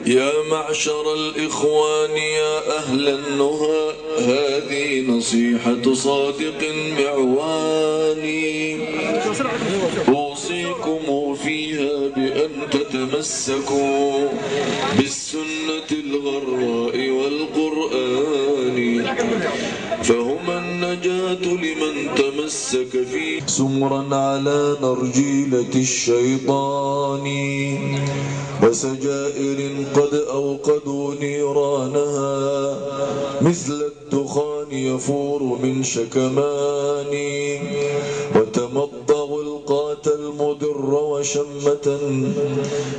يا معشر الإخوان يا أهل النهى، هذه نصيحة صادق معواني أوصيكم فيها بأن تتمسكوا بالسنة الغراء والقرآن، فهما النجاة لمن تمسك فيه سمرا على نرجيلة الشيطان، وسجائر قد أوقدوا نيرانها مثل الدخان يفور من شكماني، وتمضغوا القات المضر وشمة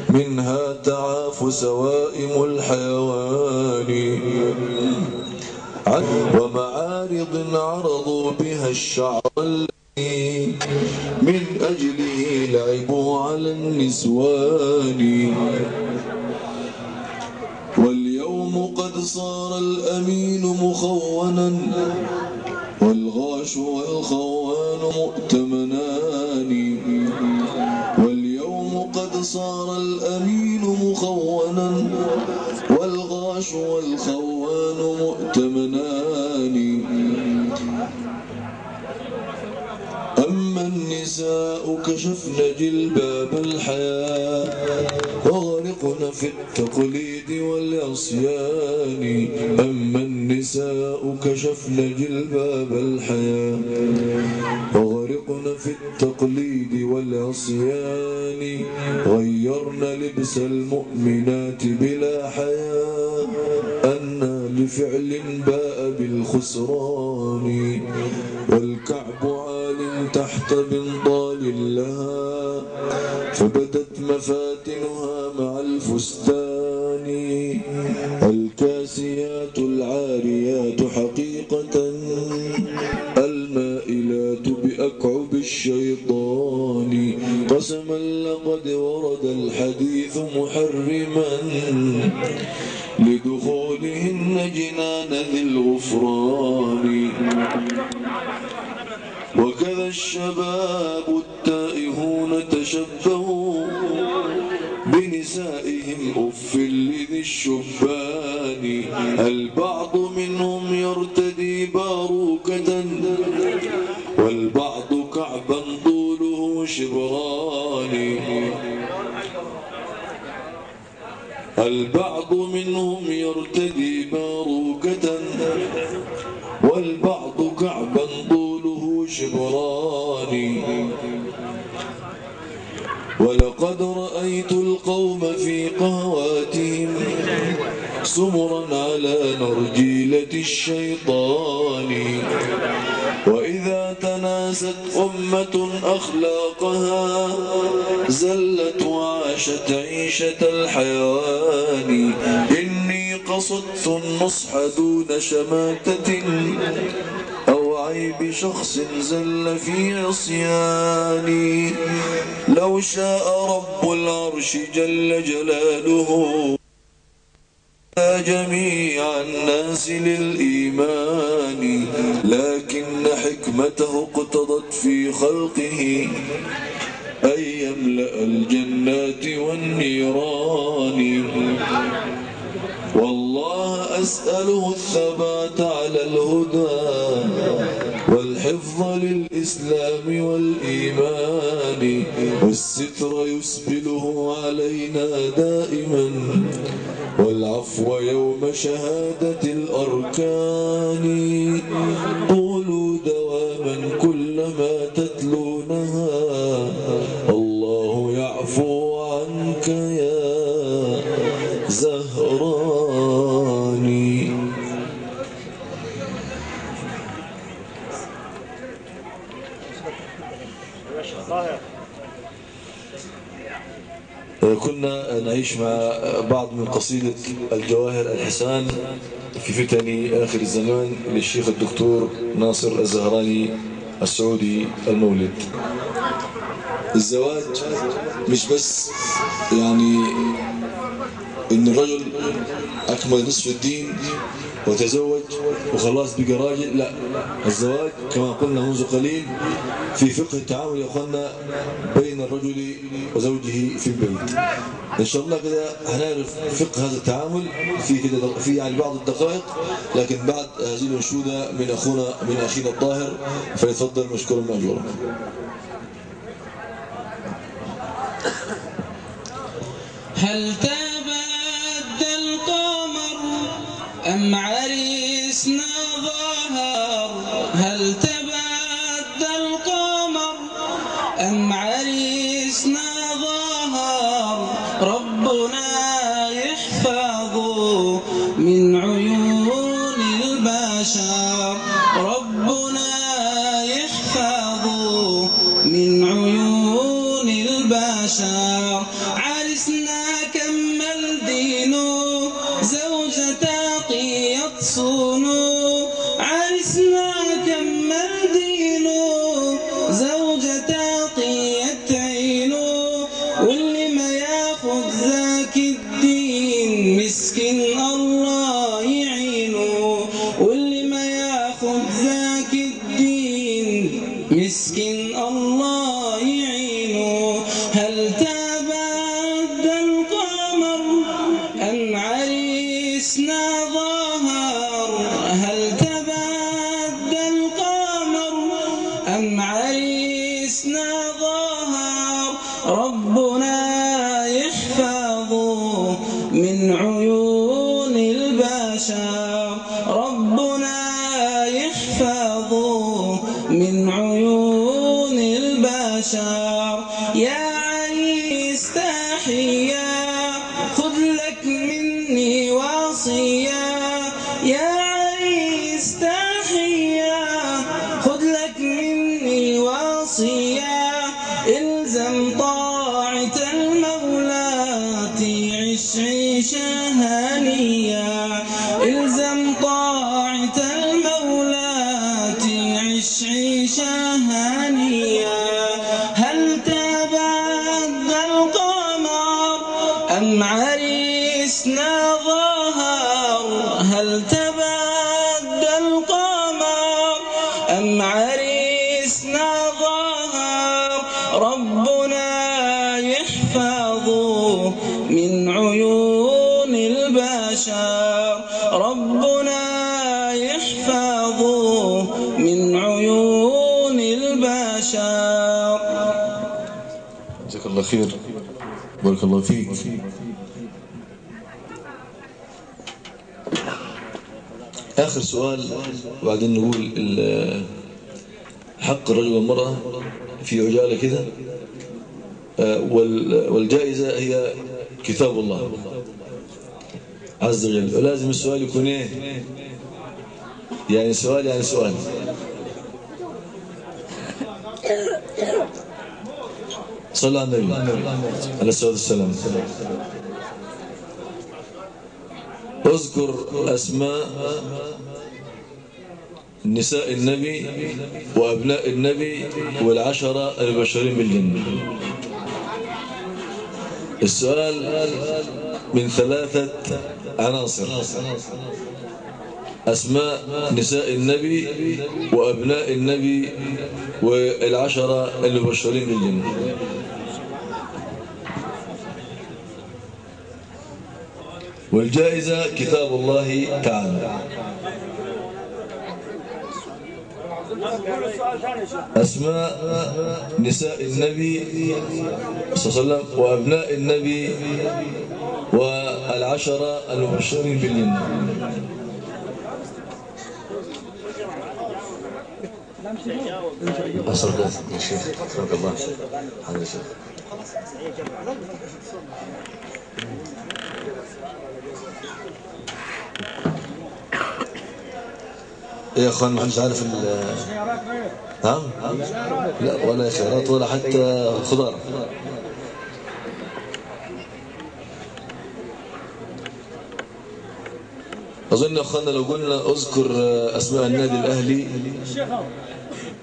منها تعاف سوائم الحيوان، ومعارض عرضوا بها الشعر من أجله لعبوا على النسوان، واليوم قد صار الأمين مخونا والغاش والخوان مؤتمنان، واليوم قد صار الأمين مخونا والغاش والخوان مؤتمنان، أما النساء كشفن جلباب الحياة وغرقن في التقليد والعصيان، أما النساء كشفن جلباب الحياة وغرقن في التقليد والعصيان، غيرن لبس المؤمنات بلا حياء أن لفعل باء بالخسران، والكعب عال تحت بنضال لها فبدت مفاتنها مع الفستان، الكاسيات العاريات حقيقة المائلات بأكعب الشيطان، قسما لقد ورد الحديث محرما لدخولهن جنان ذي الغفران، وكذا الشباب التائهون تشبهوا بنسائهم أف لذي الشبان، البعض منهم يرتدي باروكة والبعض كعبا طوله شبران، البعض منهم يرتدي باروكة والبعض كعبا طوله شبران، ولقد رأيت القوم في قهواتهم سمرا على نرجيلة الشيطان، وإذا تناست أمة أخلاقها زلت وعاشت عيشة الحيوان، إني قصدت النصح دون شماتة أو عيب شخص زل في عصياني، لو شاء رب العرش جل جلاله جميع الناس للإيمان، لكن حكمته اقتضت في خلقه أن يملأ الجنات والنيران، والله أسأله الثبات على الهدى والحفظ للإسلام والإيمان، والستر يسبله علينا دائما والعفو يوم شهادة الأركان، قولوا دواما كلما تتلونها الله يعفو عنك يا زهراني. كنا نعيش مع بعض من قصيدة الجواهر الحسان في فتن آخر الزمان للشيخ الدكتور ناصر الزهراني السعودي المولد. الزواج مش بس يعني إن الرجل أكمل نصف الدين وتزوج وخلاص بقى راجل. لا، الزواج كما قلنا منذ قليل في فقه التعامل يا اخوانا بين الرجل وزوجه في البيت. ان شاء الله كده هنعرف فقه هذا التعامل في كده في يعني بعض الدقائق، لكن بعد هذه الانشوده من اخينا الطاهر، فليتفضل مشكورا ماجورا. هل تبدى القمر أم عريسنا ظهر؟ هل تبدى القمر أم عريسنا ظهر؟ ربنا يحفظه من عيون البشر، ربنا يحفظه من عيون البشر. عرسنا كمل دينه زوجة تقيت صونه، عرسنا كمل دينه زوجة تقيت عينه. واللي ما ياخد ذاك الدين مسكين الله يعينه، واللي ما ياخد ذاك الدين مسكين الله يعينه. هل تبدى القمر أم عريسنا ظهر؟ هل تبدى القمر أم عريسنا ظهر؟ ربنا يحفظه من عيون البشر، ربنا يحفظه من عيون البشر. يا عريس تحية خذ لك مني وصية، يا عريس تحية خذ لك مني وصية. الزم طاعة المولى تعيش عيشة هنية، الزم طاعة المولى تعيش عيشة هنية. هل تبدى القمر أم عريسنا ظهر؟ هل تبدى القمر أم عريسنا ظهر؟ ربنا يحفظه من عيون البشر، ربنا يحفظه من عيون البشر. جزاك الله خير، بارك الله فيك. آخر سؤال وبعدين نقول حق الرجل والمرأة في عجالة كده. والجائزة هي كتاب الله عز وجل، ولازم السؤال يكون ايه؟ يعني سؤال صلى على النبي عليه الصلاة والسلام. اذكر أسماء نساء النبي وأبناء النبي والعشرة المبشرين بالجنة. السؤال من 3 عناصر: أسماء نساء النبي وأبناء النبي والعشرة المبشرين بالجنة. والجائزة كتاب الله تعالى. أسماء نساء النبي صلى الله عليه وسلم وأبناء النبي والعشرة المبشرين بالجنة. أسرق يا شيخ، أسرق الله حاضر يا شيخ. يا اخوان ما حدش عارف نعم؟ لا ولا خيارات ولا حتى خضار. اظن يا اخوانا لو قلنا اذكر اسماء النادي الاهلي.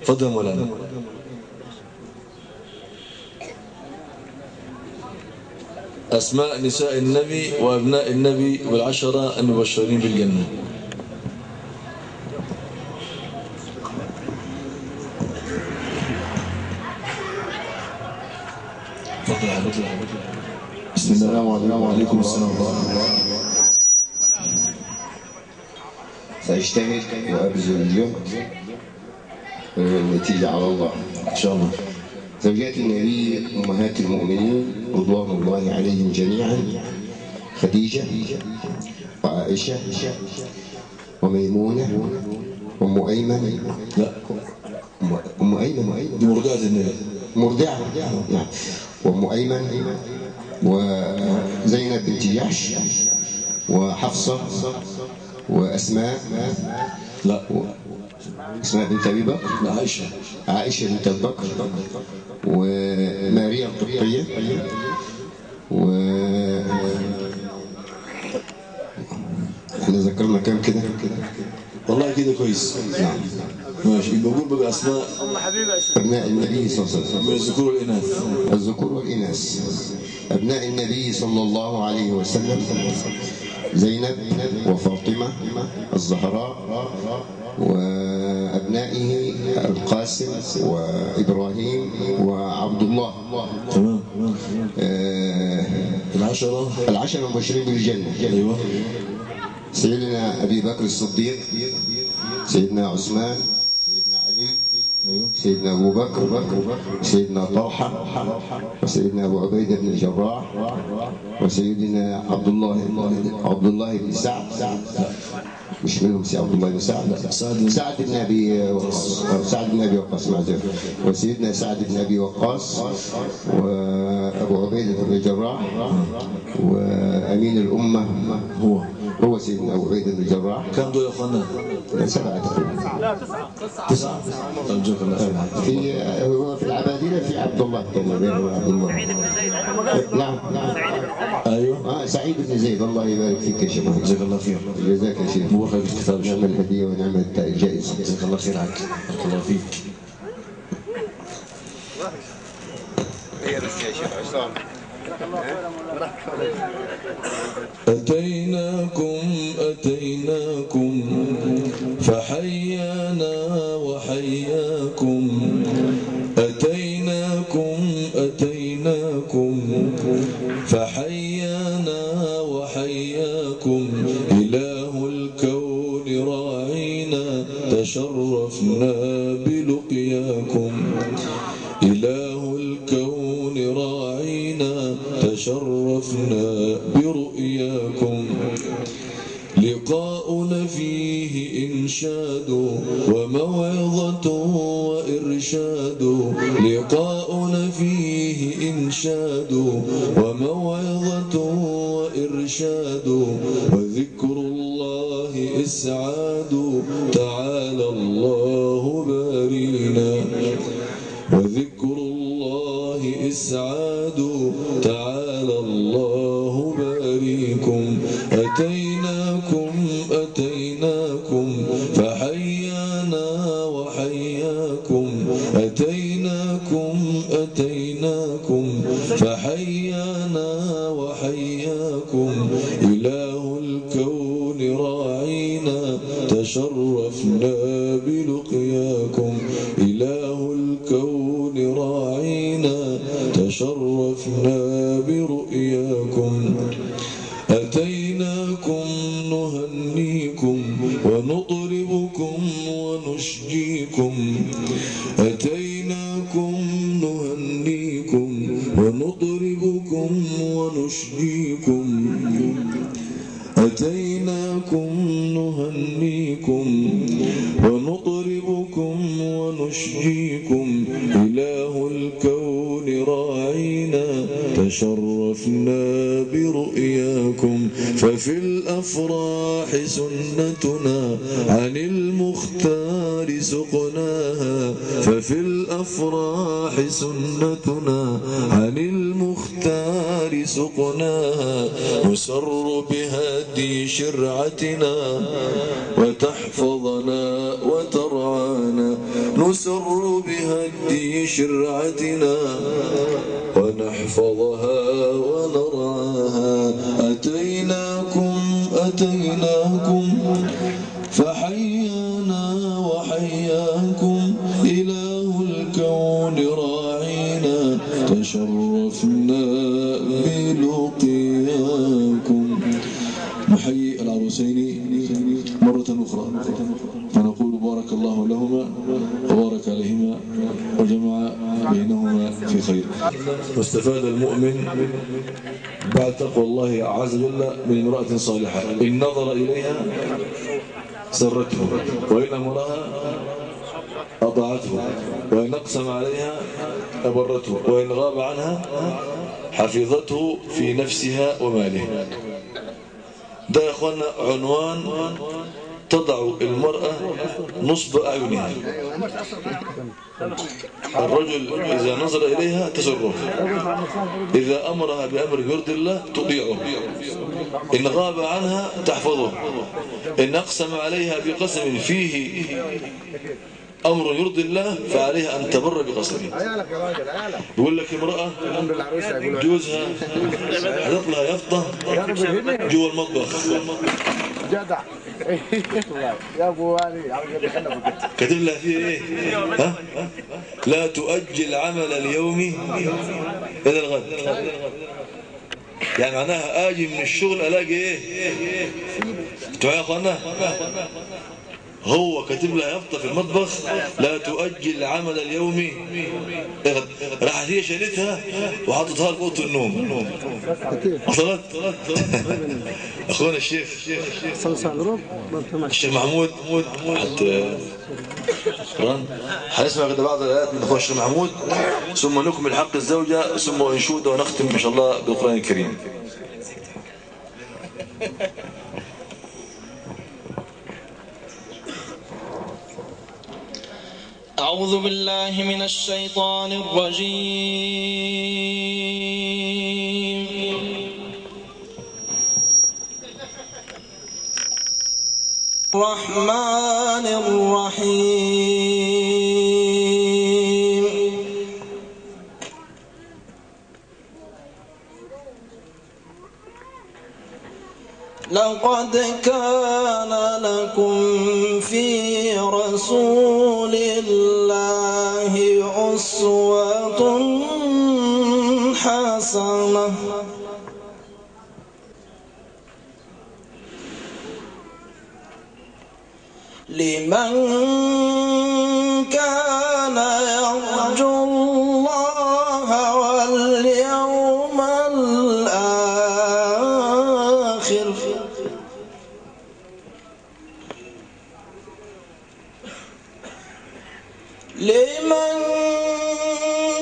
تفضل مولانا. اسماء نساء النبي وابناء النبي والعشرة المبشرين بالجنة. بسم الله الرحمن الرحيم. وعليكم السلام ورحمة الله. سأجتهد وأبذل الجهد والنتيجة على الله إن شاء الله. زوجات النبي أمهات المؤمنين رضوان الله عليهم جميعا: خديجة وعائشة وميمونة وأم أيمن. لا، أم أيمن دي مرضعة النبي. مرضعة نعم. وأم أيمن وزينب بنت جحش وحفصة وأسماء. لا، أسماء بنت أبي بكر. لا، عائشة. عائشة بنت أبي بكر وماريا القبطية احنا ذكرنا كام كده؟ والله كده كويس. نعم. ماشي، بقول بقى أسماء أبناء النبي صلى الله عليه وسلم، من الذكور والإناث. الذكور والإناث. أبناء النبي صلى الله عليه وسلم: زينب وفاطمة الزهراء، وأبنائه القاسم وإبراهيم وعبد الله. تمام. العشرة المبشرين بالجنة. أيوه. سيدنا أبي بكر الصديق، سيدنا عثمان، سيدنا علي، سيدنا أبو بكر، سيدنا طلحة، وسيدنا أبو عبيدة بن الجراح، وسيدنا عبد الله بن سعد. مش منهم سي عبد الله بن سعد. سعد بن أبي وقاص معذرة. وسيدنا سعد بن أبي وقاص وأبو عبيدة بن الجراح، وأمين الأمة هو سيدنا أبو عبيدة بن الجراح. كم دول يا أخوانا؟ 7 تقريبا. لا، 9. طيب جزاك الله خير. هو في العبادلة في عبد الله كان عبد الله. نعم. أيوه. سعيد بن زيد. الله يبارك فيك يا شيخ. جزاك الله خير. جزاك يا شيخ. مبارك في الكتاب. نعم الهدية ونعم الجائزة. جزاك الله خير عنك. بارك الله فيك. هي بس يا شيخ عصام. أتيناكم فحيانا وحياكم. أتيناكم فحيانا وحياكم. إله الكون راعينا تشرفنا بلقياكم. إله الكون راعينا تشرفنا برؤياكم. لقاؤنا فيه إنشاد وموعظة وإرشاد. لقاؤنا فيه إنشاد وموعظة وإرشاد. وذكر الله إسعاد تعالى الله بارينا. وذكر الله إسعاد تعالى الله باريكم. أتيناكم فحيانا وحياكم. أتيناكم فحيانا وحياكم. إله الكون راعينا تشرفنا بلقياكم. إله الكون راعينا تشرفنا برؤياكم. أتيناكم نهنيكم ونطربكم ونشجيكم. أتيناكم نهنيكم ونطربكم ونشجيكم. أتيناكم نهنيكم ونطربكم ونشجيكم. إله الكون راعينا تشرفنا برؤياكم. ففي الأفراح سنتنا عن المختار سقناها. ففي الأفراح سنتنا عن المختار سقناها. نسر بهدي شرعتنا وتحفظنا وترعانا. نسر بهدي شرعتنا ونحفظها ونرعاها. أتيناكم فحيانا وحياكم. إله الكون راعينا تشرفنا بلقياكم. واستفاد المؤمن بعد تقوى الله عز وجل من امرأة صالحة إن نظر إليها سرته وإن أمرها أطاعته وإن أقسم عليها أبرته وإن غاب عنها حفظته في نفسها وماله. ده يا أخوانا عنوان تضع المرأة نصب أعينها. الرجل إذا نظر إليها تسره، إذا أمرها بأمر يرضي الله تطيعه، إن غاب عنها تحفظه، إن أقسم عليها بقسم فيه أمر يرضي الله فعليها أن تبر بقسمه. يقول لك امرأة جوزها حدث لها يفطة جوا المطبخ جدع يا ابو علي كاتب لها فيه ايه؟ ها؟ لا تؤجل عمل اليوم الى الغد. يعني معناها اجي من الشغل الاقي ايه؟ انتوا يا اخوانا هو كاتب لها يافطه في المطبخ لا تؤجل عمل اليوم. راحت هي شالتها وحطتها في اوضه النوم. وصلت اخونا الشيخ محمود حتى هنسمع كده بعض الايات من اخونا الشيخ محمود ثم نكمل حق الزوجه ثم انشوده ونختم ان شاء الله بالقران الكريم. أعوذ بالله من الشيطان الرجيم. الرحمن الرحيم. لقد كان لكم في رسول الله أسوة حسنة لمن كان يرجو الله واليوم الآخر لمن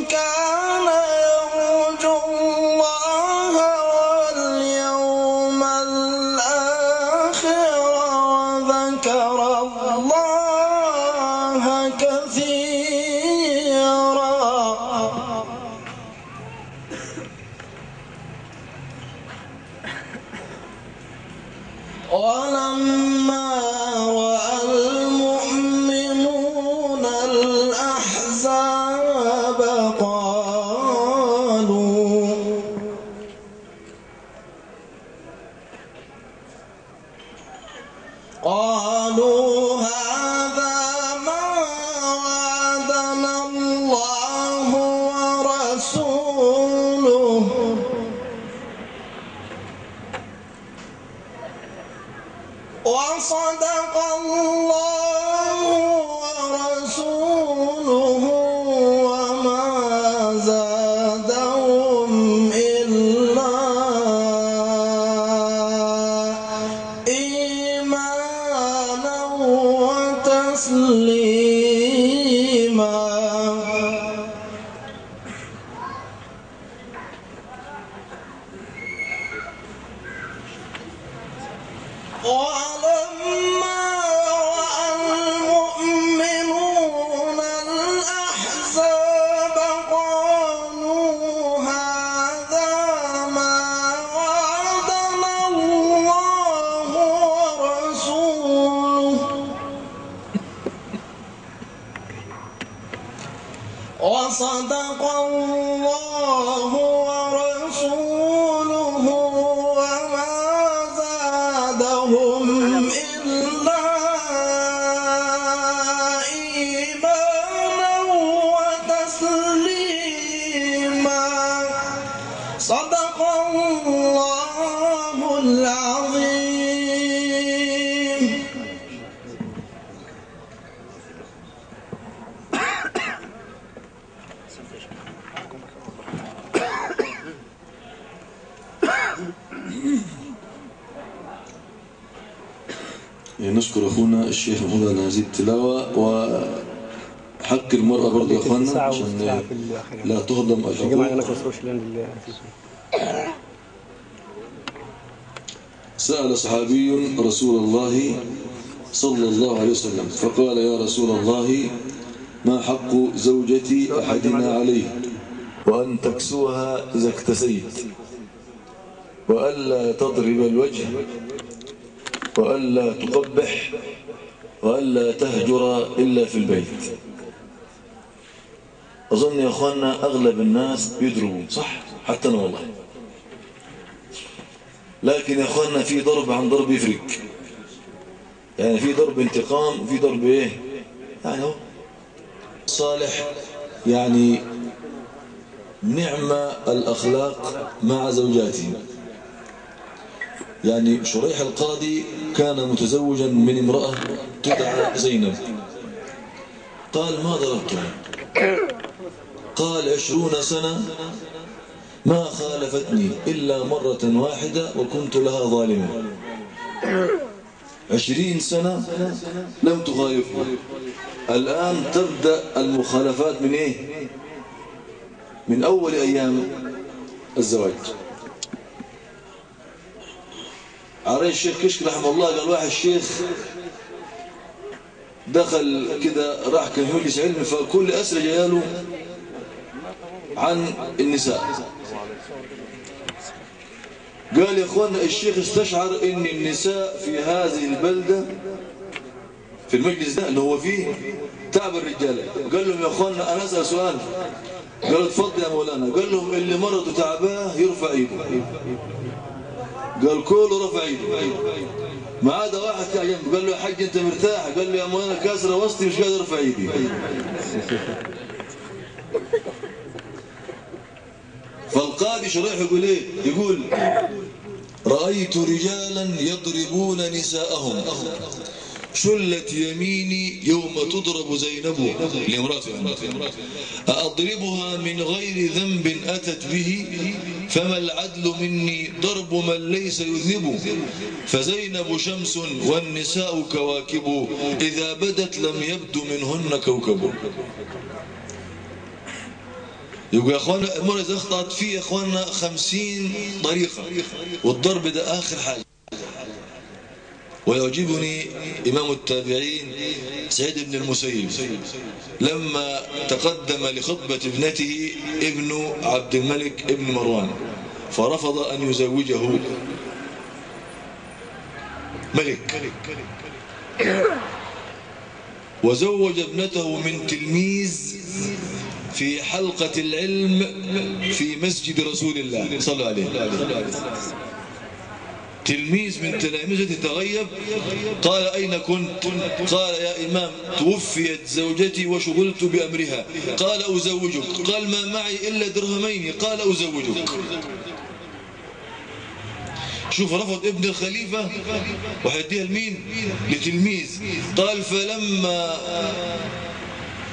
كان يرجو الله واليوم الآخر وذكر الله كثيرا. ولما رأى المؤمنون الأحزاب قالوا هذا ما وعدنا الله ورسوله وصدق الله ورسوله وما زادهم إلا إيمانا وتسليما. ولما رأى المؤمنون الأحزاب قالوا هذا ما وعدنا الله ورسوله وصدق الله ورسوله وما زادهم إلا إيمانا وتسليما. صدق الله العظيم. نشكر أخونا الشيخ محمود على هذه التلاوة، وحق المرأة برضه يا أخوانا عشان لا تهضم الحقوق. سأل صحابي رسول الله صلى الله عليه وسلم فقال: يا رسول الله، ما حق زوجتي أحدنا عليه؟ وأن تكسوها إذا اكتسيت، وألا تضرب الوجه، وألا تقبح، وألا تهجر إلا في البيت. أظن يا أخوانا أغلب الناس بيضربوا، صح؟ حتى أنا والله. لكن يا أخوانا في ضرب عن ضرب يفرق، يعني في ضرب انتقام وفي ضرب إيه؟ يعني هو صالح، يعني نعم الأخلاق مع زوجاته. يعني شريح القاضي كان متزوجا من امرأة تدعى زينب. قال: ما ضربتها. قال: 20 سنة ما خالفتني إلا مرة واحدة وكنت لها ظالما. 20 سنة لم تخالفني. الآن تبدأ المخالفات من إيه؟ من أول أيام الزواج. عليه الشيخ كشك رحمه الله قال: واحد الشيخ دخل كده، راح كان مجلس علم، فكل أسئلة جاله عن النساء. قال: يا اخوانا، الشيخ استشعر ان النساء في هذه البلدة في المجلس ده اللي هو فيه تعب الرجال. قال لهم: يا اخوانا انا اسال سؤال. قالوا: اتفضل يا مولانا. قال لهم: اللي مرته تعباه يرفع ايده. قال: كله رفع ايده ما عدا واحد كان جنبه. قال له: يا حاج انت مرتاح؟ قال له: يا مولانا كاسره وسطي مش قادر ارفع ايدي. فالقاضي شريح يقول ايه؟ يقول: رأيت رجالا يضربون نساءهم، شلت يميني يوم تضرب زينب لامرأته، أضربها من غير ذنب أتت به، فما العدل مني ضرب من ليس يذنب، فزينب شمس والنساء كواكب، إذا بدت لم يبد منهن كوكب. يقول يا اخوانا المرة إذا أخطأت فيه يا اخوانا 50 طريقة، والضرب ده آخر حاجة. ويعجبني إمام التابعين سعيد بن المسيب لما تقدم لخطبة ابنته ابن عبد الملك ابن مروان، فرفض أن يزوجه ملك، وزوج ابنته من تلميذ في حلقة العلم في مسجد رسول الله صلى الله عليه وسلم. تلميذ من تلاميذه تغيب. قال: أين كنت؟ قال: يا إمام توفيت زوجتي وشغلت بأمرها. قال: أزوجك. قال: ما معي إلا درهمين. قال: أزوجك. شوف رفض ابن الخليفة وحيديها لمين؟ لتلميذ. قال: فلما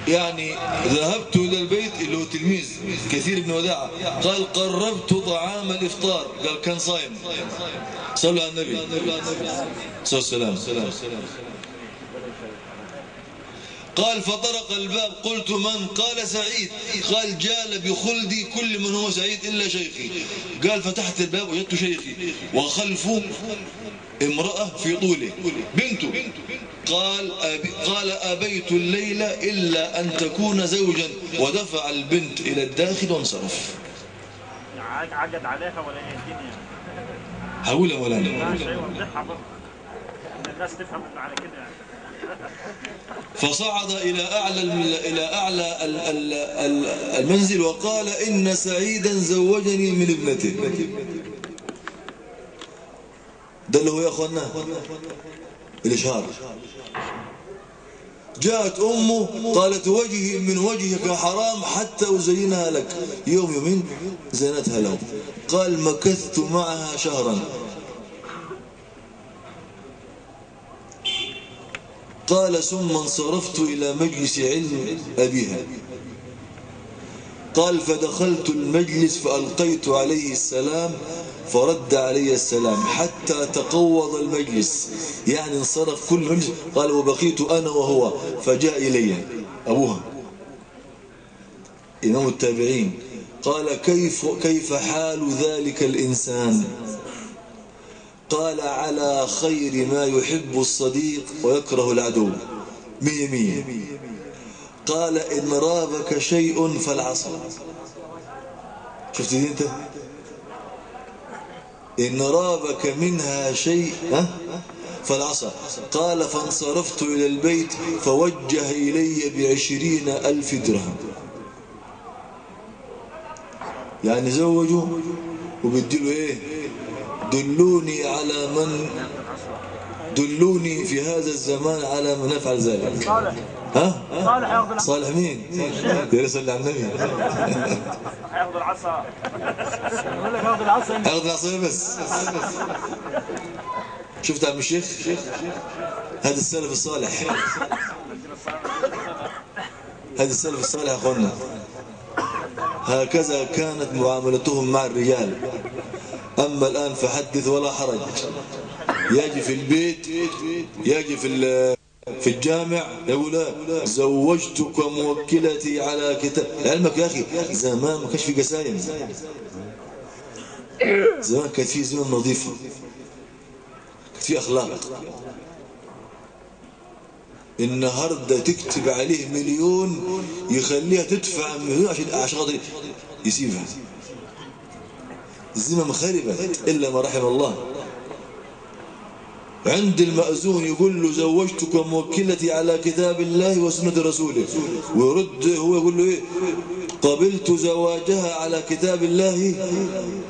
يعني ذهبت إلى البيت اللي هو تلميذ كثير بن وداعة، قال: قربت طعام الإفطار. قال: كان صايم. صلوا على النبي صلى الله عليه وسلم. قال: فطرق الباب. قلت: من؟ قال: سعيد. قال: جال بخلدي كل من هو سعيد إلا شيخي. قال: فتحت الباب وجدت شيخي وخلفه امرأة في طوله بنته. قال: أبيت الليلة إلا أن تكون زوجا، ودفع البنت إلى الداخل وانصرف. عقد عليها ولا هي الدنيا؟ هقولها ولا أنا؟ لا شيء وضحها برضه الناس تفهم إنه على كده يعني. فصعد إلى أعلى المنزل وقال: إن سعيدا زوجني من ابنته. ده اللي هو يا أخوانا الإشهار. جاءت أمه قالت: وجهي من وجهك حرام حتى أزينها لك. يوم يومين زينتها له. قال: مكثت معها شهرا. قال: ثم انصرفت إلى مجلس علم أبيها. قال فدخلت المجلس فألقيت عليه السلام فرد علي السلام حتى تقوض المجلس، يعني انصرف كل مجلس. قال وبقيت أنا وهو فجاء إلي أبوها إمام التابعين قال كيف حال ذلك الإنسان؟ قال على خير ما يحب الصديق ويكره العدو، 100. قال إن رابك شيء فالعصا. شفت دي انت؟ إن رابك منها شيء فالعصا. قال فانصرفت إلى البيت فوجه إلي ب20,000 درهم، يعني زوجوا وبدلوا ايه؟ دلوني على من، دلوني في هذا الزمان على من يفعل ذلك. صالح. ها؟ صالح ياخذ العصا. صالح مين؟ يا رسول على النبي. ياخذ العصا. يقول لك ياخذ العصا. ياخذ العصا بس. شفت عم الشيخ؟ هذا السلف الصالح. هذا السلف الصالح يا اخوانا. هكذا كانت معاملتهم مع الرجال. أما الآن فحدث ولا حرج، يجي في البيت، يجي في الجامع يقول زوجتك موكلتي على كتاب. علمك يا أخي زمان ما كانش في قسايم، زمان كانت في زمن نظيفة، كانت في أخلاق. النهارده تكتب عليه 1,000,000 يخليها تدفع 1,000,000 عشان خاطر يسيبها. الزمن خربت إلا ما رحم الله. عند المأذون يقول له زوجتك موكلتي على كتاب الله وسنة رسوله، ويرد هو يقول له ايه؟ قبلت زواجها على كتاب الله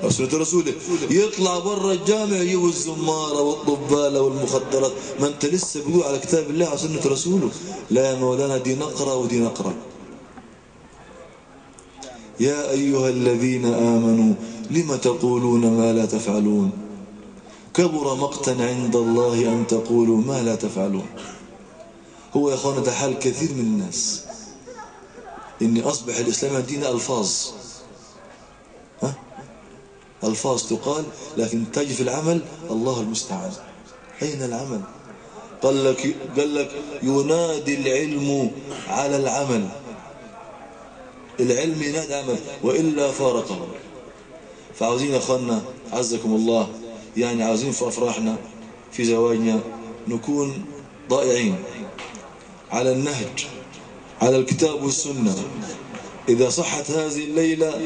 وسنة رسوله. يطلع برا الجامع يجيب الزمارة والطبالة والمخدرات. ما انت لسه بيقول على كتاب الله وسنة رسوله. لا يا مولانا دي نقرة ودي نقرة. يا أيها الذين آمنوا لم تقولون ما لا تفعلون كبر مقتا عند الله أن تقولوا ما لا تفعلون. هو يا أخوانا ده حال كثير من الناس، إن أصبح الإسلام دين ألفاظ، ألفاظ تقال لكن تجي في العمل الله المستعان. أين العمل؟ قال لك ينادي العلم على العمل. العلم ينادي عمل وإلا فارقه. فعاوزين يا أخوانا عزكم الله، يعني عاوزين في أفراحنا في زواجنا نكون ضائعين على النهج، على الكتاب والسنة. إذا صحت هذه الليلة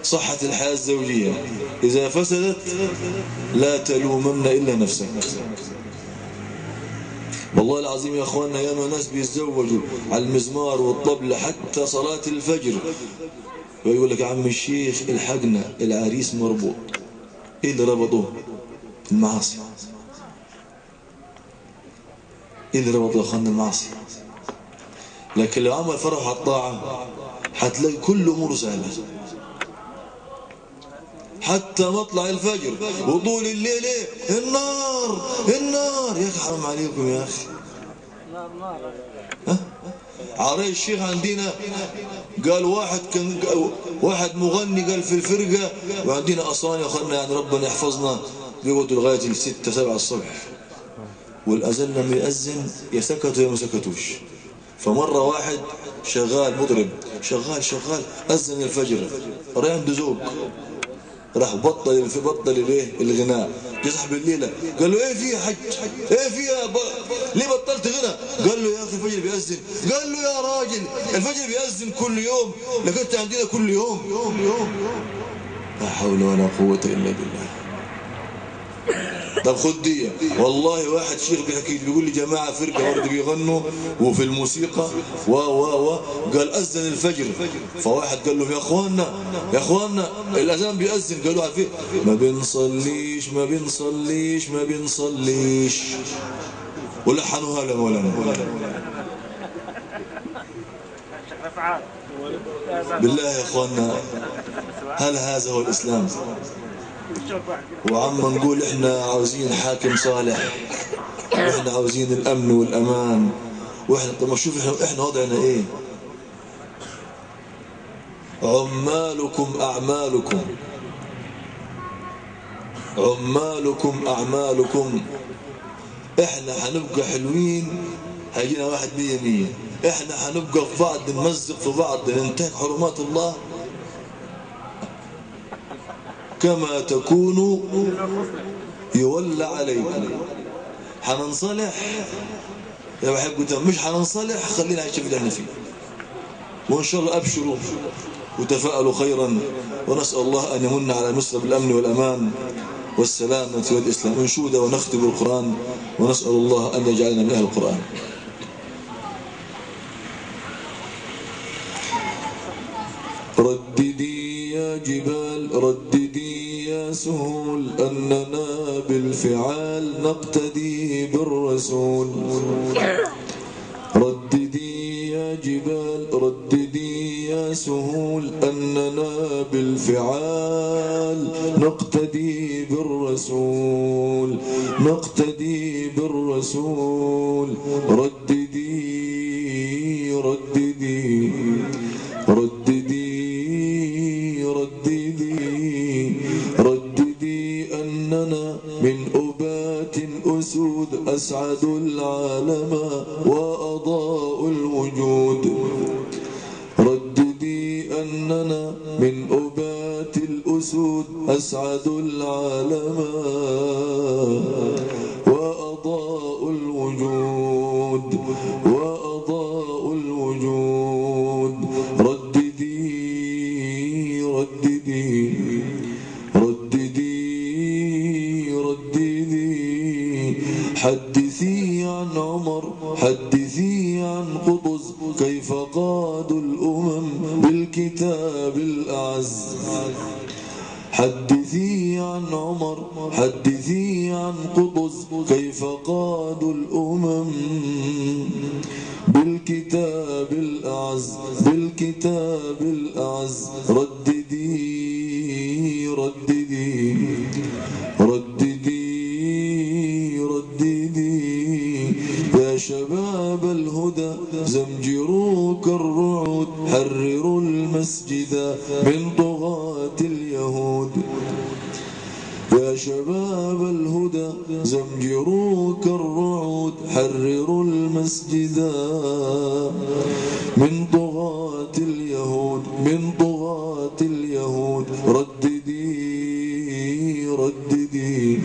صحت الحياة الزوجية، إذا فسدت لا تلومن إلا نفسك. والله العظيم يا أخواننا ياما ناس بيتزوجوا على المزمار والطبلة حتى صلاة الفجر، ويقول لك يا عم الشيخ الحقنا العريس مربوط. ايه اللي ربطوه؟ المعاصي. ايه اللي ربطوه يا اخوانا؟ المعاصي. لكن لو عمل فرح على الطاعة هتلاقي كل اموره سهلة حتى مطلع الفجر وطول الليل. ايه النار النار يا اخي، حرام عليكم يا اخي. عري الشيخ عندنا قال واحد مغني قال في الفرقة، وعندنا أصوان يا أخوانا يعني ربنا يحفظنا بيقعدوا لغاية 6 7 الصبح، والأذان لما يأذن يا سكتوا يا ما سكتوش. فمرة واحد شغال مضرب شغال أذن الفجر، راح عنده زوج راح بطل الغناء. جه صاحب الليله قال له ايه في يا حج؟ ايه في ليه بطلت غنى؟ قال له يا اخي الفجر بيأذن. قال له يا راجل الفجر بيأذن كل يوم، لكن انت عندنا كل يوم. لا حول ولا قوه الا بالله. طب خد دي، والله واحد شيخ بيحكي بيقول لي جماعه فرقه برضه بيغنوا وفي الموسيقى قال اذن الفجر، فواحد قال له يا اخواننا الاذان بيأذن. قالوا عارفين ما بنصليش ولحنوها له مولانا. بالله يا اخواننا هل هذا هو الاسلام؟ وعم نقول احنا عاوزين حاكم صالح، واحنا عاوزين الامن والامان، واحنا طب ما شوف احنا وضعنا ايه. عمالكم أعمالكم، عمالكم أعمالكم. إحنا حنبقى حلوين، هيجينا واحد 100 إحنا حنبقى في بعض، نمزق في بعض، ننتهك حرمات الله. كما تكونوا يولى عليكم. حننصلح يا بحب، مش حننصلح خلينا عايشين في اللي احنا فيه. وإن شاء الله أبشروا وتفاءلوا خيرا، ونسأل الله أن يمن على مصر بالأمن والأمان والسلامة والإسلام. ونشود ونختم القرآن، ونسأل الله أن يجعلنا من أهل القرآن. رددي يا جبال، رددي يا سهول، أننا بالفعال نقتدي بالرسول. رددي يا جبال، رددي يا سهول، أننا بالفعال نقتدي بالرسول، نقتدي بالرسول. رددي رددي رددي رددي رددي أننا من أبات أسود أسعد العالم وأضاء الوجود. رددي أننا من أبات الأسود أسعد العالم وأضاء الوجود، وأضاء الوجود. رددي رددي رددي رددي. حدثي عن عمر، حدثي عن قطز، كيف قادوا الأمم بالكتاب الأعز. حدثي عن عمر، حدثي عن قطز، كيف قادوا الأمم بالكتاب الأعز، بالكتاب الأعز. رددي رددي رددي رددي. يا شباب الهدى زمجروا كالرعود، حرروا المسجد من طغاة اليهود. يا شباب الهدى زمجروا كالرعود، حرروا المسجد من طغاة اليهود، من طغاة اليهود. رددي رددي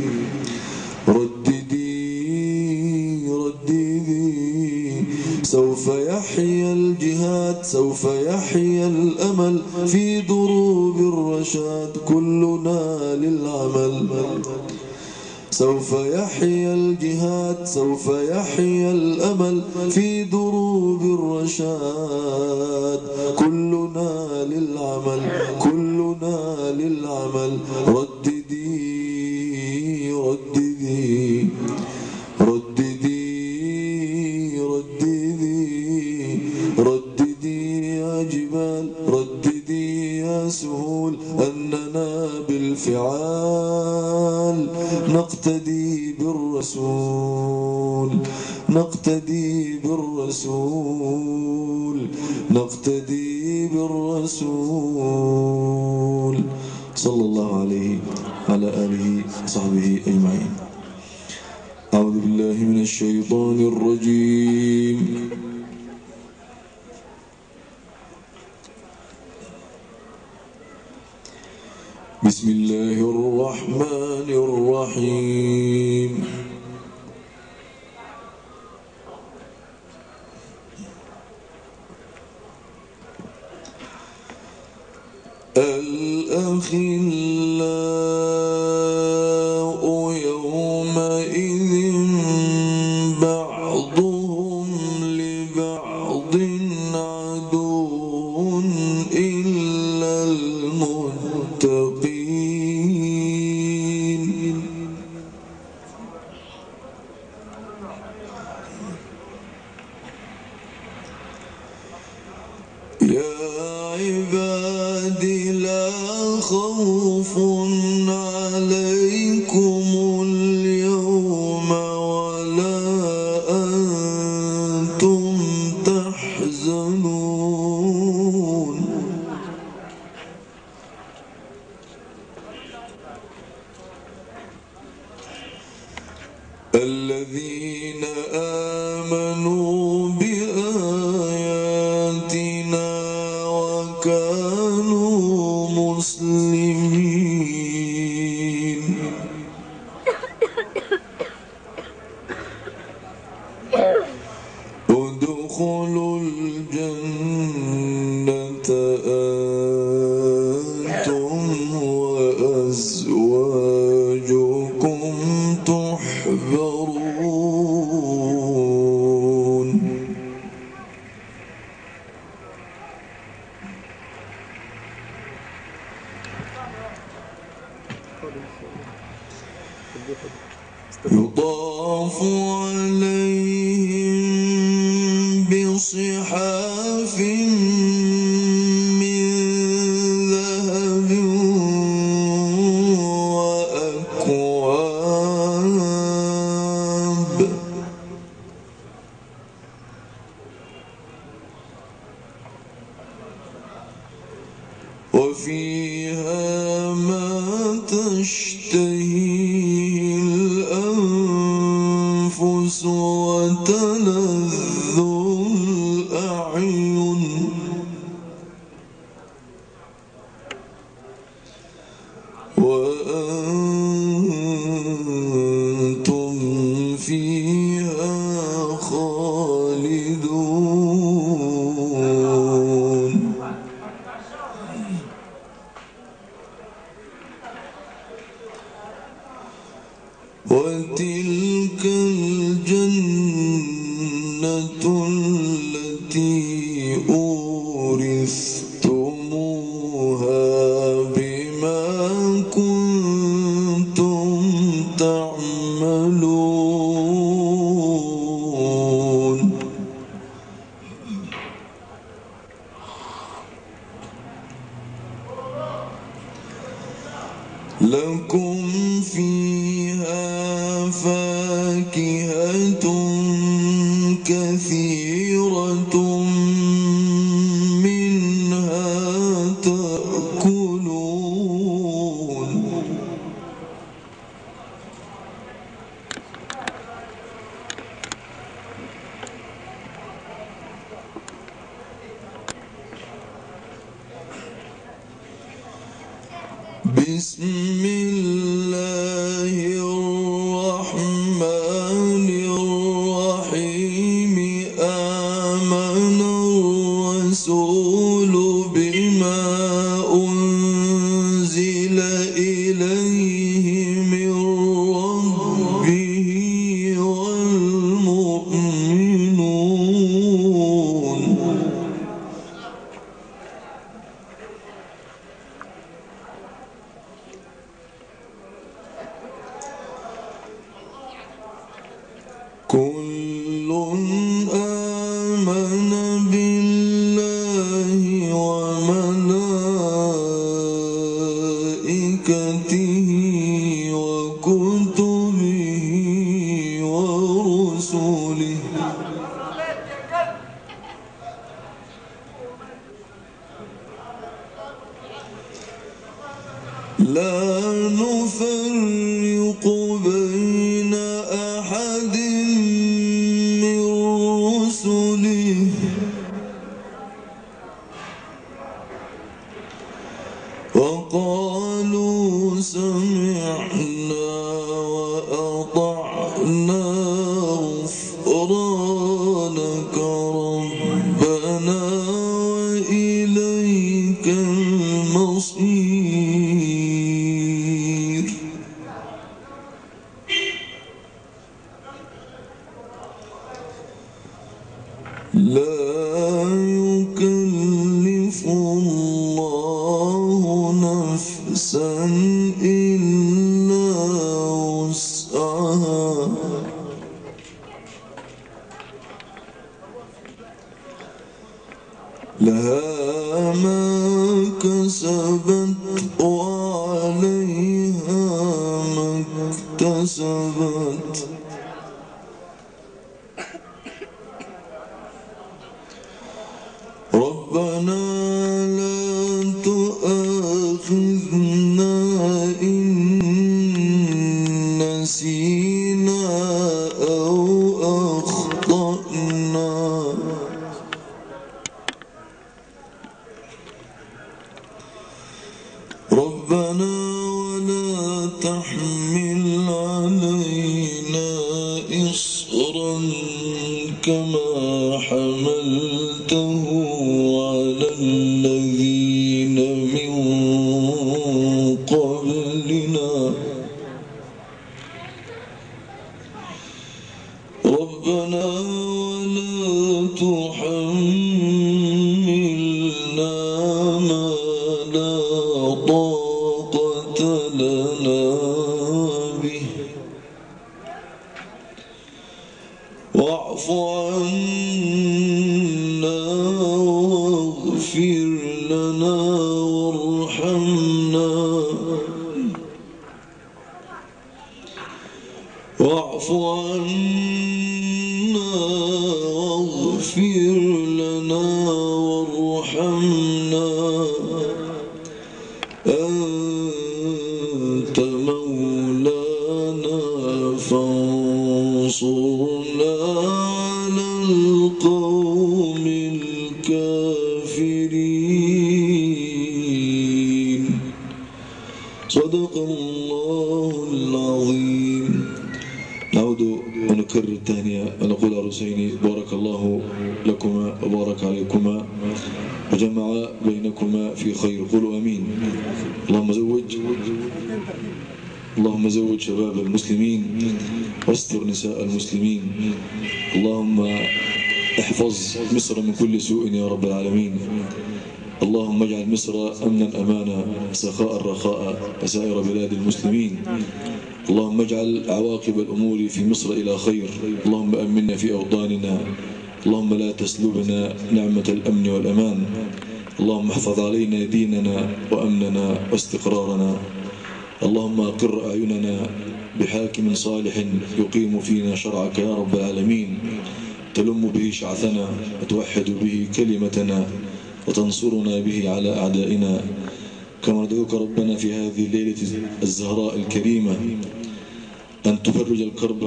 رددي رددي. سوف يحيا الجهاد، سوف يحيا الأمل في دروب الرشاد، كلنا للعمل. سوف يحيا الجهاد، سوف يحيا الأمل في دروب الرشاد، كلنا للعمل، كلنا للعمل. رددي رددي رددي رددي رددي يا جبال، رددي يا سهول، أننا بالفعال نقتدي بالرسول، نقتدي بالرسول، نقتدي بالرسول. صلى الله عليه وعلى آله وصحبه أجمعين. أعوذ بالله من الشيطان الرجيم. بسم الله الرحمن الرحيم. الأخلاء يومئذ بعضهم لبعض عدو إلا المتقين. يا عبادي لا خوف الذين آمنوا بآياتنا وكانوا مسلمين ادخلوا الجنة أنتم وأزواجكم تحبرون يطاف عليهم بصحاف من ذهب وأكواب وفيها ما تشتهي الأنفس وتلذ الأعين وأنتم فيها خالدون وتلك الجنة التي أورثتموها بما كنتم تعملون لكم فيها فاكهة كثيرة منها تأكلون بسم الله الرحمن الرحيم آمن الرسول بما أنزل إليه من ربه والمؤمنون كل آمن بالله وملائكته وكتبه ورسله لا نفرق بين أحد من رسله وقالوا سمعنا وأطعنا غفرانك ربنا وإليك المصير لا يكلف الله نفسا إلا وسعها لها ما كسبت وعليها ما اكتسبت ربنا لا تؤاخذنا إن نسينا تحمل علينا إصرا كما حملته على الذين من قبلنا ربنا ولا تحملنا ما لا طاقة لنا به واعف عنا واغفر لنا وارحمنا واعف عنا واغفر لنا وارحمنا أنت مولانا فانصرنا على القوم الكافرين صدق الله العظيم. نعود ونكرر التهنئة ونقول عروسين بارك الله لكما وبارك عليكما وجمع بينكما في خير. قولوا آمين. اللهم زوج شباب المسلمين واستر نساء المسلمين. اللهم احفظ مصر من كل سوء يا رب العالمين. اللهم اجعل مصر أمنا أمانا سخاء رخاء وسائر بلاد المسلمين. اللهم اجعل عواقب الأمور في مصر إلى خير. اللهم أمنا في أوطاننا. اللهم لا تسلبنا نعمة الأمن والأمان. اللهم احفظ علينا ديننا وأمننا واستقرارنا. اللهم أقر أعيننا بحاكم صالح يقيم فينا شرعك يا رب العالمين، تلم به شعثنا وتوحد به كلمتنا وتنصرنا به على أعدائنا. كما ندعوك ربنا في هذه الليلة الزهراء الكريمة أن تفرج الكرب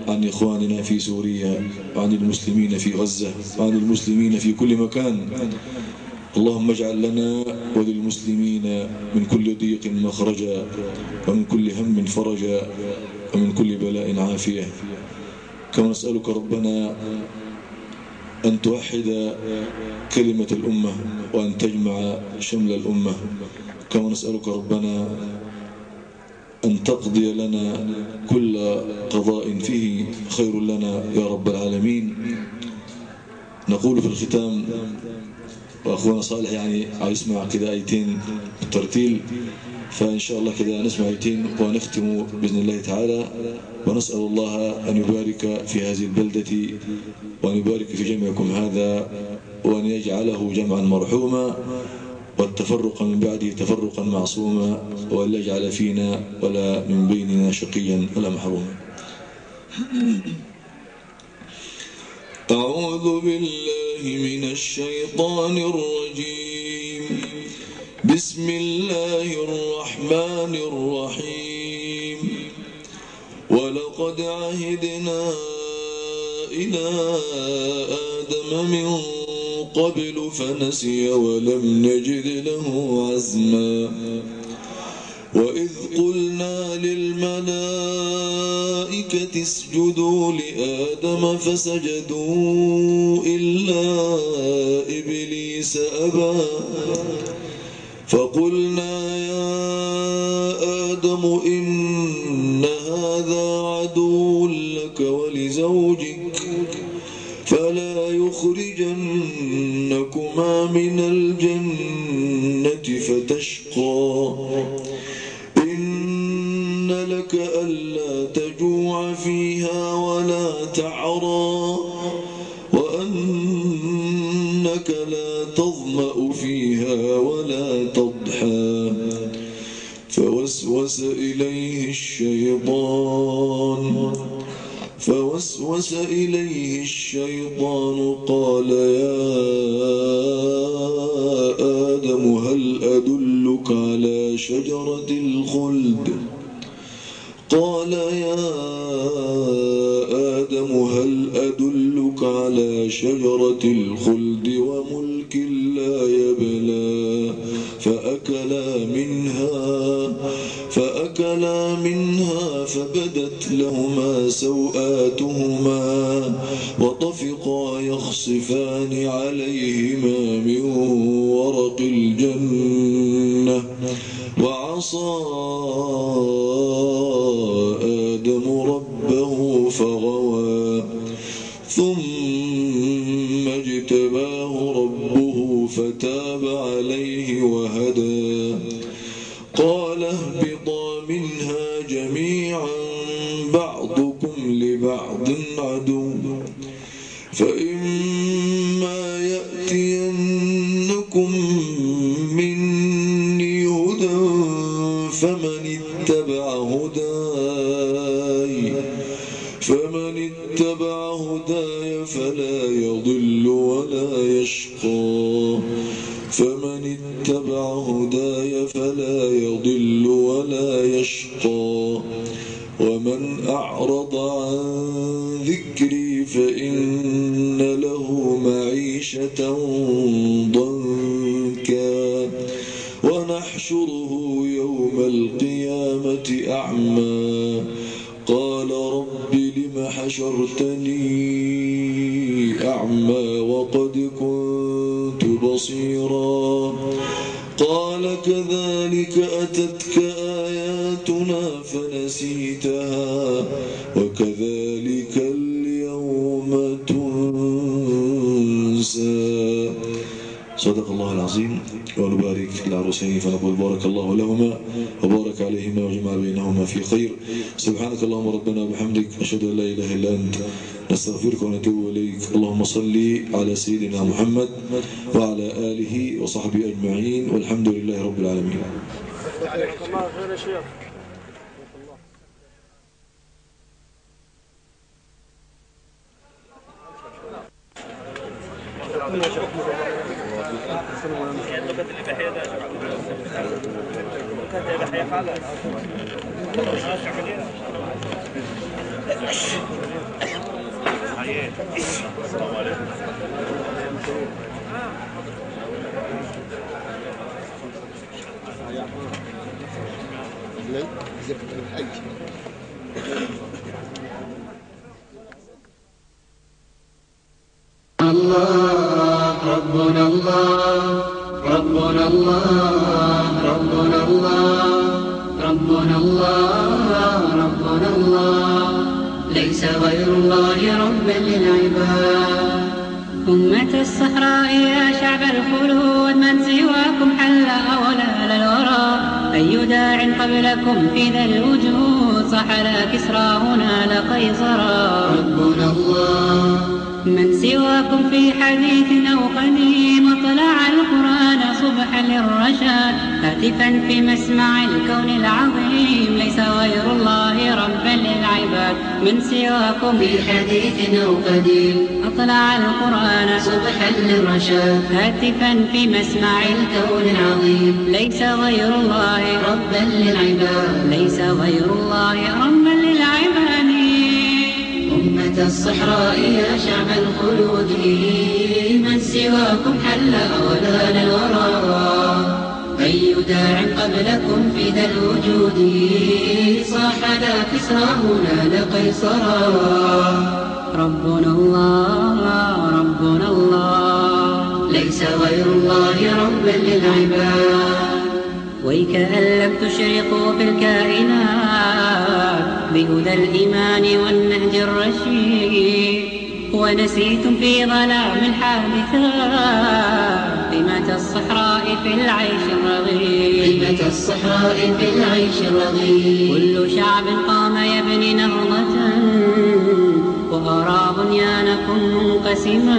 عن إخواننا في سوريا وعن المسلمين في غزة وعن المسلمين في كل مكان. اللهم اجعل لنا وللمسلمين من كل ضيق مخرجا ومن كل هم فرجا ومن كل بلاء عافية. كما نسألك ربنا أن توحد كلمة الأمة وأن تجمع شمل الأمة. كما نسألك ربنا أن تقضي لنا كل قضاء فيه خير لنا يا رب العالمين. نقول في الختام، وأخونا صالح يعني عايز يسمع كده آيتين بالترتيل، فإن شاء الله كده نسمع آيتين ونختم بإذن الله تعالى، ونسأل الله أن يبارك في هذه البلدة وأن يبارك في جمعكم هذا وأن يجعله جمعا مرحوما والتفرق من بعده تفرقا معصوما وأن لا يجعل فينا ولا من بيننا شقيا ولا محروما. أعوذ بالله من الشيطان الرجيم. بسم الله الرحمن الرحيم. ولقد عهدنا إلى آدم من قبل فنسي ولم نجد له عزما. وإذ قلنا للملائكة اسجدوا لآدم فسجدوا إلا إبليس أبى. فقلنا يا آدم إن هذا عدو لك ولزوجك فلا يخرجنكما من الجنة فتشقى. إن لك ألا تجوع فيها ولا تعرى وأنك لا تظمأ فيها ولا تضحى. فوسوس إليه الشيطان قال يا آدم هل أدلك على شجرة الخلد؟ قال يا آدم هل أدلك على شجرة الخلد وملك لا يبلى. فأكلا منها فبدت لهما سوآتهما وطفقا يخصفان عليهما من ورق الجنة وعصى آدم ربه فغوى ثم اجتباه ربه فتاب عليه وهدى قال اهبطا منها جميعا بعضكم لبعض عدو فإما يأتينكم مني هدى فمن اتبع هداي فلا يضل ولا يشقى ومن أعرض عن ذكري فإن له معيشة ضنكا ونحشره يوم القيامة أعمى قال رب لم حشرتني أعمى وقد كنت بصيرا قال كذلك أتتك آياتنا فنسيتها وكذلك اليوم تنسى. صدق الله العظيم. ونبارك للعروسين فنقول بارك الله لهما وبارك عليهما وجمع بينهما في خير. سبحانك اللهم ربنا وبحمدك أشهد أن لا إله إلا أنت نستغفرك ونتوب إليك. اللهم صل على سيدنا محمد وعلى آله وصحبه أجمعين والحمد لله رب العالمين. الله خير يا شيخ. الله ربنا الله ربنا الله ربنا الله ربنا الله ربنا الله ليس غير الله ربا للعباد. أمة الصحراء يا شعب الخلود من سواكم حل أولى للورى أي داع قبلكم في ذا الوجود صح لا كسرى هنا لقيصرا. ربنا الله من سواكم في حديث أو قديم طلع القرآن صبحا للرشاد هاتفا في مسمع الكون العظيم ليس غير الله ربا للعباد. من سواكم في حديث أو قديم أطلع القرآن صبحا للرشاد هاتفا في مسمع الكون العظيم ليس غير الله ربا للعباد ليس غير الله ربا للعباد. أمة الصحراء يا شعب الخلود من سواكم حل أولان الورى أي داع قبلكم في ذا الوجود صاح ذا كسرى هنا لقيصرا. ربنا الله ربنا الله ليس غير الله ربا للعباد. ويكأن لم تشرقوا في الكائنات بهدى الإيمان والنهج الرشيد ونسيتم في ظلام الحادثات قيمة الصحراء في العيش الرغيد قيمة الصحراء في العيش الرغيد. كل شعب قام يبني نهضة وأرى بنيانكم منقسما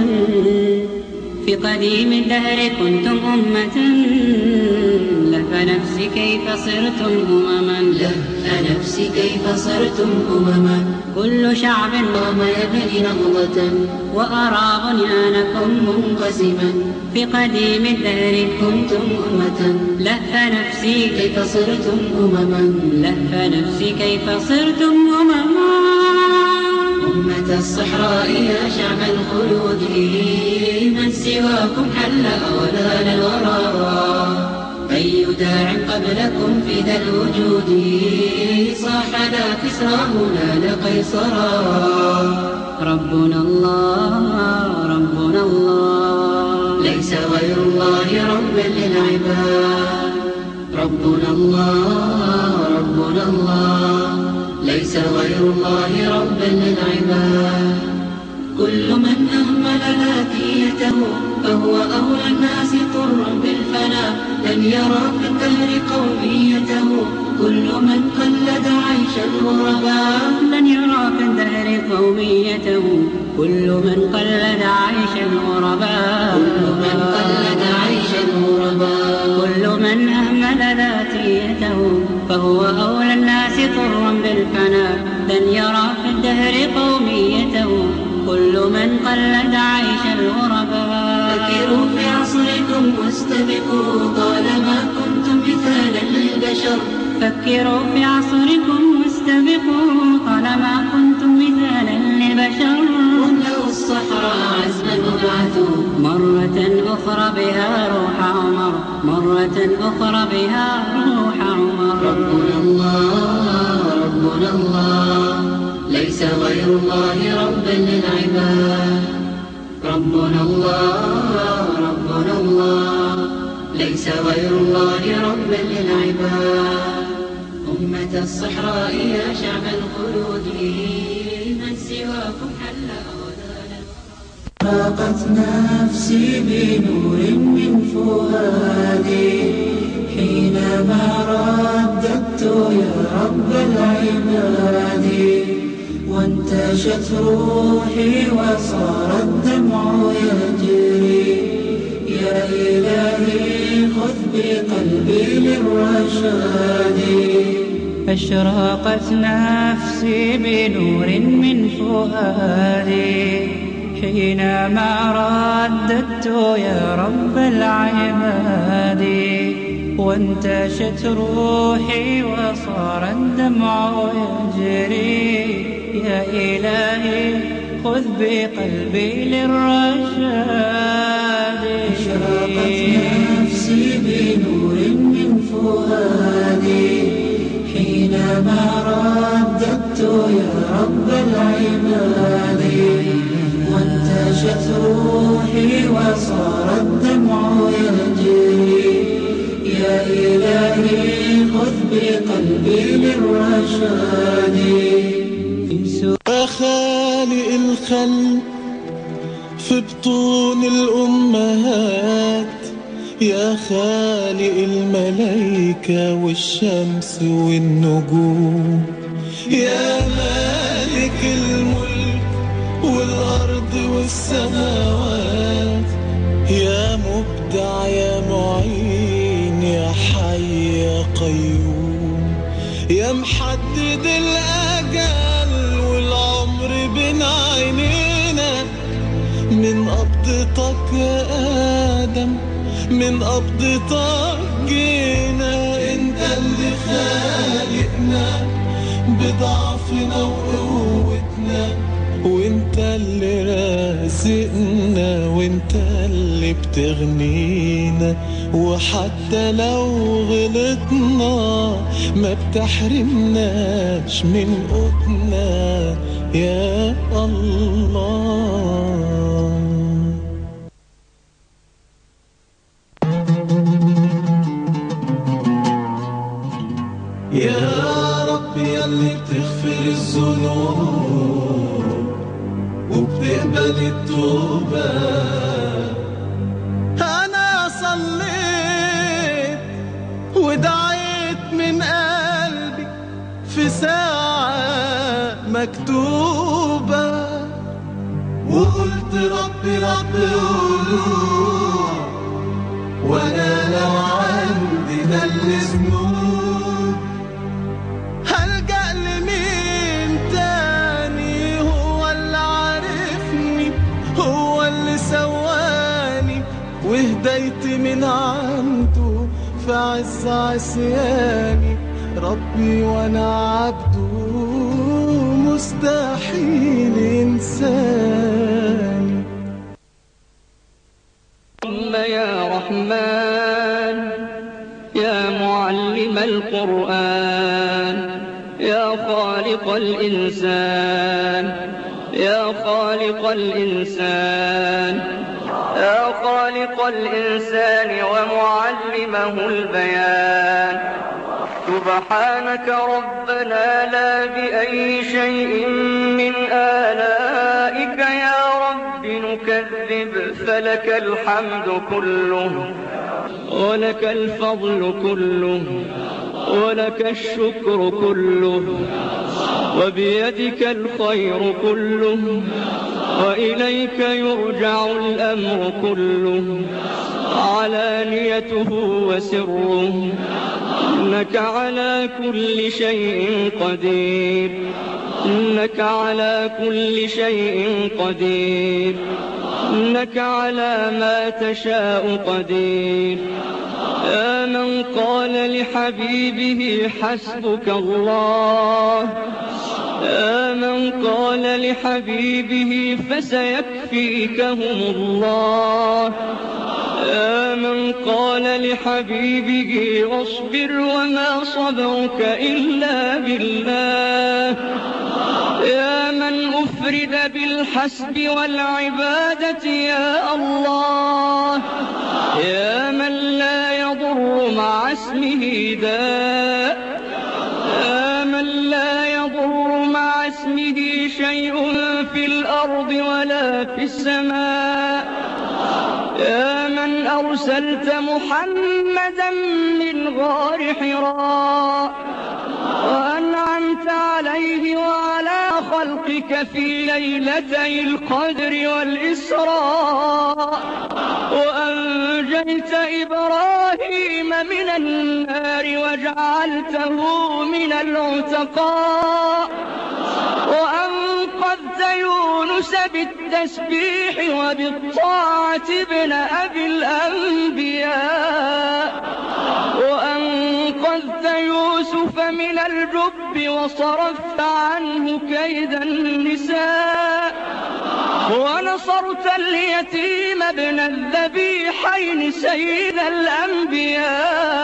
في قديم الدهر كنتم أمة لهف نفسي كيف صرتم أمما لهف نفسي كيف صرتم أمما. كل شعب قام يبني نهضة وأرى بنيانكم منقسما في قديم الدهر كنتم أمة لهف نفسي كيف صرتم أمما لهف نفسي كيف صرتم أمما. أمة الصحراء يا شعب الخلود من سواكم حل أولان الورى أي داع قبلكم في ذا الوجود صاح لا كسرى هنا لقيصرا. ربنا الله ربنا الله ليس غير الله ربا للعباد. ربنا الله ربنا الله ليس غير الله ربا للعباد. كل من أهمل ذاتيته فهو أولى الناس طرا بالفناء. لن يرى في الدهر قوميته كل من قلد عيش الغرباء. لن يرى في الدهر قوميته كل من قلد عيش الغرباء. كل من قلد عيش الغرباء. كل من أهمل ذاتيته فهو أولى الناس طرا بالفناء. لن يرى في الدهر قوميته كل من قلد عيش الغرباء. فكروا في عصركم واستبقوا طالما كنتم مثالا للبشر. فكروا في عصركم واستبقوا طالما كنتم مثالا للبشر. واملأوا الصحراء عزما وابعثوا مرة أخرى بها روح عمر. مرة أخرى بها روح عمر. ربنا الله ربنا الله ليس غير الله ربا للعباد. ربنا الله ربنا الله ليس غير الله ربا للعباد. أمة الصحراء يا شعب الخلود من سواكم حل أودانا. راقت نفسي بنور من فؤادي حينما رددت يا رب العباد. وانتشت روحي وصار الدمع يجري. يا إلهي خذ بقلبي للرشاد. أشرقت نفسي بنور من فؤادي حينما رددت يا رب العباد. وانتشت روحي وصار الدمع يجري. يا إلهي خذ بقلبي للرشاد. أشرقت نفسي بنور من فؤادي حينما رددت يا رب العباد. وانتشت روحي وصار الدمع يجري. يا إلهي خذ بقلبي للرشاد. يا خالق الخلق في بطون الأمهات. يا خالق الملايكة والشمس والنجوم. يا مالك الملك والأرض والسماوات. يا مبدع يا معين يا حي يا قيوم. يا محدد الأجل والعمر بين عينينا. من قبضتك يا آدم من قبضتك جينا. انت اللي خالقنا بضعفنا وقوتنا. وانت اللي رازقنا وانت اللي بتغنينا. وحتى لو غلطنا ما بتحرمناش من قوتنا يا الله. يا رب يا اللي بتغفر الذنوب وبتقبل التوبة. أنا صليت ودعيت من قلبي في ساعة مكتوبة. وقلت ربي ربي قولوا وأنا لو عندي ده الذنوب. هلجأ لمين تاني هو اللي عارفني هو اللي سواني. وهديتي من عنده في عز عصياني. ربي وانا عبده مستحيل انساني. يا رحمن القرآن يا خالق الإنسان يا خالق الإنسان يا خالق الإنسان ومعلمه البيان. سبحانك ربنا لا بأي شيء من آلائك يا رب نكذب، فلك الحمد كله ولك الفضل كله ولك الشكر كله، وبيدك الخير كله، وإليك يرجع الأمر كله، علانيته وسره، إنك على كل شيء قدير، إنك على كل شيء قدير، إنك على ما تشاء قدير. يا من قال لحبيبه حسبك الله، يا من قال لحبيبه فسيكفيكهم الله، يا من قال لحبيبه واصبر وما صبرك إلا بالله، يا من أفرد بالحسب والعبادة يا الله، يا من لا يضر مع اسمه داء، يا من لا يضر مع اسمه شيء في الأرض ولا في السماء، يا من أرسلت محمدا من غار حراء وأنعمت عليه وعلى خلقك في ليلتي القدر والإسراء، وأنجيت إبراهيم من النار وجعلته من العتقاء، وأنقذت يونس بالتسبيح وبالطاعة ابن أبي الأنبياء، وأنقذت يوسف من الجب وصرفت عنه كيد النساء، ونصرت اليتيم ابن الذبيحين سيد الأنبياء.